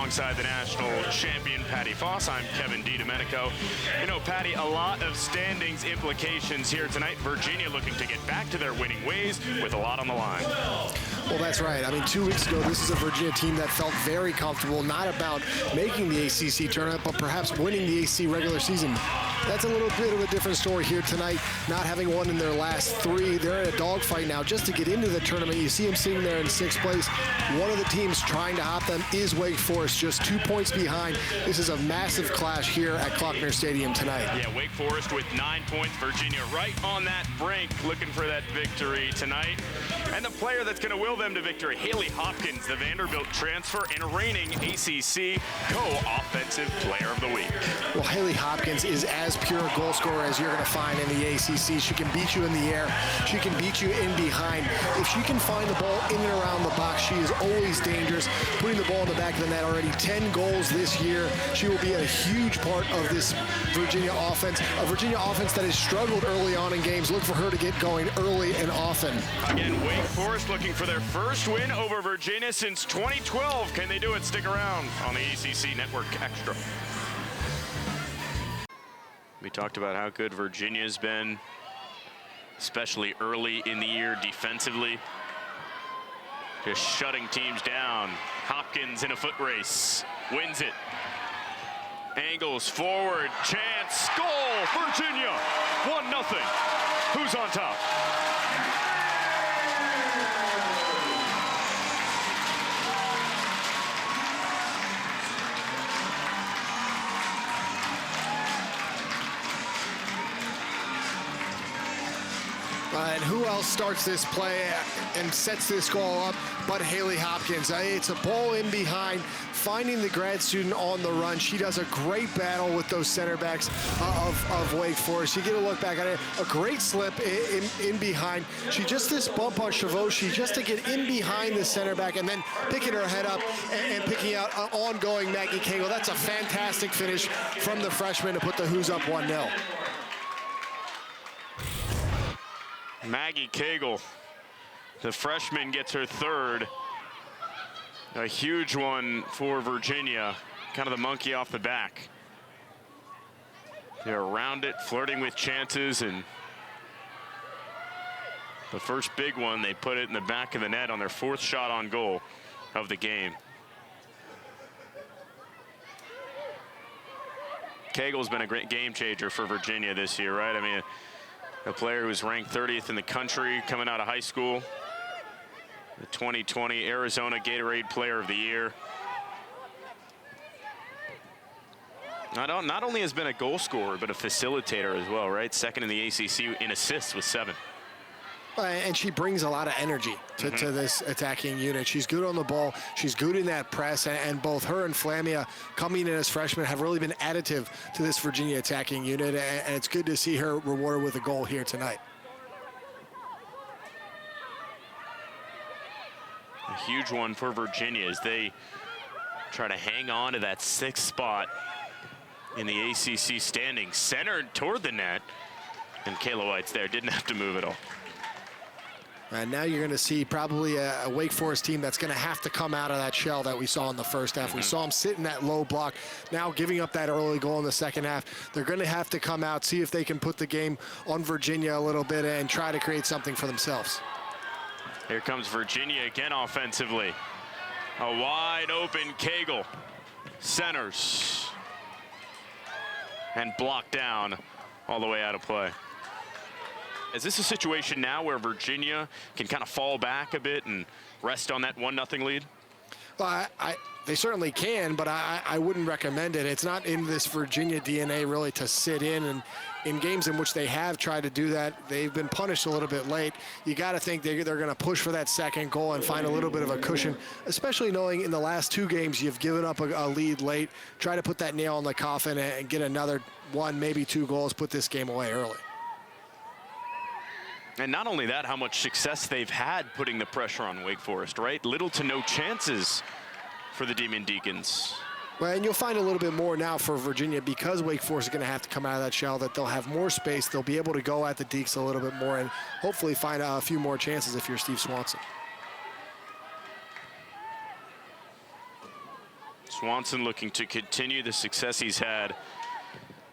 alongside the national champion, Patty Foss. I'm Kevin DiDomenico. You know, Patty, a lot of standings implications here tonight. Virginia looking to get back to their winning ways with a lot on the line. Well, that's right. I mean, 2 weeks ago, this is a Virginia team that felt very comfortable, not about making the ACC tournament, but perhaps winning the ACC regular season. That's a little bit of a different story here tonight, not having won in their last 3. They're in a dogfight now just to get into the tournament. You see them sitting there in 6th place. One of the teams trying to hop them is Wake Forest, just 2 points behind. This is a massive clash here at Klockner Stadium tonight. Yeah, Wake Forest with 9 points. Virginia right on that brink, looking for that victory tonight. And the player that's going to will them to victory, Haley Hopkins, the Vanderbilt transfer and reigning ACC co-offensive player of the week. Well, Haley Hopkins is as pure a goal scorer as you're going to find in the ACC. She can beat you in the air. She can beat you in behind. If she can find the ball in and around the box, she is always dangerous. Putting the ball in the back of the net, already 10 goals this year. She will be a huge part of this Virginia offense. A Virginia offense that has struggled early on in games. Look for her to get going early and often. Again, Wake Forest looking for their first win over Virginia since 2012. Can they do it? Stick around on the ACC Network Extra. We talked about how good Virginia's been, especially early in the year defensively. Just shutting teams down. Hopkins in a foot race, wins it. Angles forward, chance, goal, Virginia, 1-0. Who's on top? And who else starts this play and sets this goal up but Haley Hopkins? It's a ball in behind, finding the grad student on the run. She does a great battle with those center backs of Wake Forest. You get a look back at it, a great slip in behind. She just this bump on Chavoshi just to get in behind the center back and then picking her head up and picking out ongoing Maggie Cagle. That's a fantastic finish from the freshman to put the Hoos up 1-0. Maggie Cagle, the freshman, gets her third. A huge one for Virginia, kind of the monkey off the back. They're around it, flirting with chances, and the first big one, they put it in the back of the net on their 4th shot on goal of the game. Cagle's been a great game changer for Virginia this year, right? I mean, a player who was ranked 30th in the country coming out of high school. The 2020 Arizona Gatorade Player of the Year. Not only has been a goal scorer, but a facilitator as well, right? Second in the ACC in assists with 7. And she brings a lot of energy to this attacking unit. She's good on the ball. She's good in that press. And both her and Flamia coming in as freshmen have really been additive to this Virginia attacking unit. And it's good to see her rewarded with a goal here tonight. A huge one for Virginia as they try to hang on to that 6th spot in the ACC standings. Centered toward the net. And Kayla White's there, didn't have to move at all. And now you're going to see probably a Wake Forest team that's going to have to come out of that shell that we saw in the first half. We saw them sit in that low block, now giving up that early goal in the second half. They're going to have to come out, see if they can put the game on Virginia a little bit and try to create something for themselves. Here comes Virginia again offensively. A wide open Cagle. Centers. And blocked down all the way out of play. Is this a situation now where Virginia can kind of fall back a bit and rest on that 1-0 lead? Well, they certainly can, but I wouldn't recommend it. It's not in this Virginia DNA really to sit in, and in games in which they have tried to do that, they've been punished a little bit late. You got to think they're going to push for that second goal and find a little bit of a cushion, especially knowing in the last 2 games you've given up a lead late. Try to put that nail in the coffin and get another 1, maybe 2 goals, put this game away early. And not only that, how much success they've had putting the pressure on Wake Forest, right? Little to no chances for the Demon Deacons. Well, and you'll find a little bit more now for Virginia because Wake Forest is going to have to come out of that shell, that they'll have more space. They'll be able to go at the Deeks a little bit more and hopefully find a few more chances if you're Steve Swanson. Swanson looking to continue the success he's had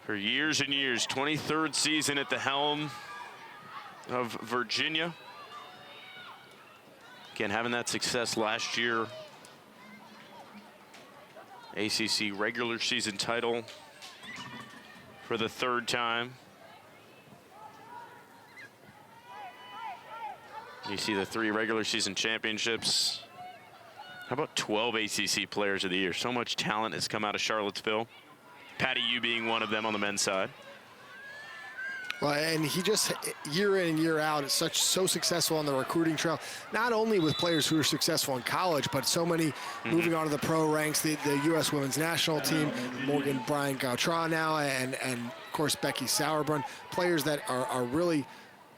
for years and years. 23rd season at the helm of Virginia. Again, having that success last year. ACC regular season title for the 3rd time. You see the 3 regular season championships. How about 12 ACC players of the year? So much talent has come out of Charlottesville. Patty Yu being one of them on the men's side. Well, and he just, year in and year out, is so successful on the recruiting trail, not only with players who are successful in college, but so many moving on to the pro ranks, the U.S. women's national team, Morgan Bryant Gautran now, and of course Becky Sauerbrunn, players that are really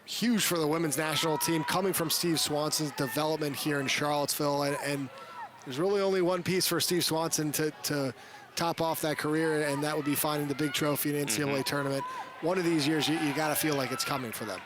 huge for the women's national team, coming from Steve Swanson's development here in Charlottesville. And there's really only one piece for Steve Swanson to top off that career, and that would be finding the big trophy in the NCAA tournament. One of these years, you got to feel like it's coming for them.